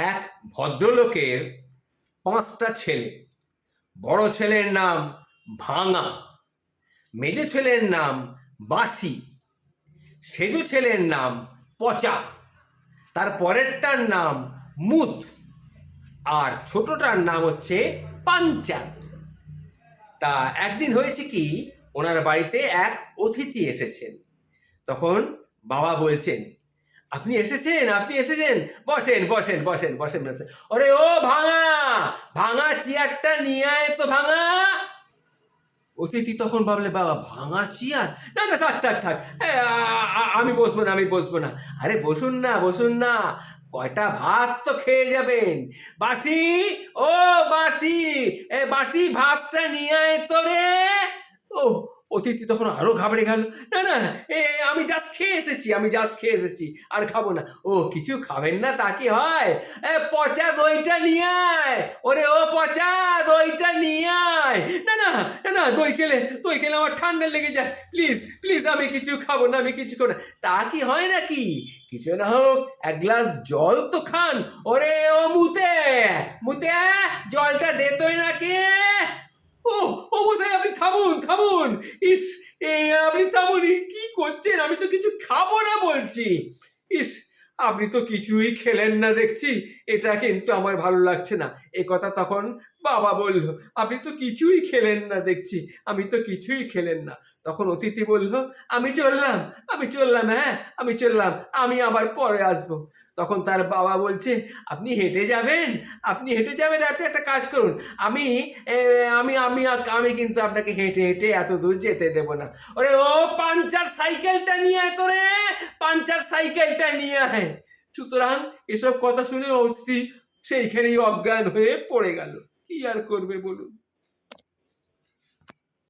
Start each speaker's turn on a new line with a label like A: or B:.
A: এক ভদ্রলোকের 5টা ছেলে। বড় ছেলের নাম ভাঙা, মেজো ছেলের নাম বাসি, সেজো ছেলের নাম পচা, তার পরেরটার নাম মুত, আর ছোটটার নাম হচ্ছে পাঞ্চা। তা একদিন হয়েছে কি, ওনার বাড়িতে এক অতিথি এসেছেন। তখন বাবা বলছেন, আপনি এসেছেন, আপনি এসেছেন, বসেন বসেন বসেন বসেন বসেন। ওরে ও ভাঙা, ভাঙা চেয়ারটা নিয়ে আয় তো ভাঙা। অতিথি তখন ভাবলে, বাবা ভাঙা চেয়ার, না না থাক থাক থাক, আমি বসবো না, আমি বসবো না। আরে বসুন না, বসুন না, কয়টা ভাত তো খেয়ে যাবেন। বাসি, ও বাসি, এ বাসি ভাতটা নিয়ে আয় তো রে। ও অতিথি তখন আরো ঘাবড়ে গেল, না না, আমি জাস্ট খেয়ে এসেছি, আমি জাস্ট খেয়ে এসেছি, আর খাবো না। ও কিছু খাবেন না তা কি হয়? পচা দইটা নিয়ে আয়, ওরে ও পচা দইটা নিয়ে আয়। না না না না, দই খেলে আমার ঠান্ডা লেগে যায়, প্লিজ প্লিজ, আমি কিছু খাবো না, আমি কিছু খাবো না। তা কি হয় নাকি? কিছু না হোক, এক গ্লাস জল তো খান। ওরে ও মুতে, মুতে জলটা দে তোই নাকি। ও ও বোধহয়, আপনি থামুন থামুন, ইস, আপনি থামুন, কি করছেন? আমি তো কিছু খাবো না বলছি। ইস, আপনি তো কিছুই খেলেন না দেখছি, এটা কিন্তু আমার ভালো লাগছে না। এ কথা তখন বাবা বলল, আপনি তো কিছুই খেলেন না দেখছি, আমি তো কিছুই খেলেন না। তখন অতিথি বলল, আমি চললাম, আমি চললাম, হ্যাঁ আমি চললাম, আমি আবার পরে আসবো। তখন তার বাবা বলছে, আপনি হেঁটে যাবেন, আপনি হেঁটে যাবেন, আপনি একটা কাজ করুন, আমি আমি আমি আমি কিন্তু আপনাকে হেঁটে হেঁটে এত দূর যেতে দেবো না। ওরে ও পাঞ্চার সাইকেলটা নিয়ে আয় তো রে, পাঞ্চার সাইকেলটা নিয়ে আয়। সুতরাং এসব কথা শুনে অস্থি সেইখানেই অজ্ঞান হয়ে পড়ে গেল। কি আর করবে বলুন।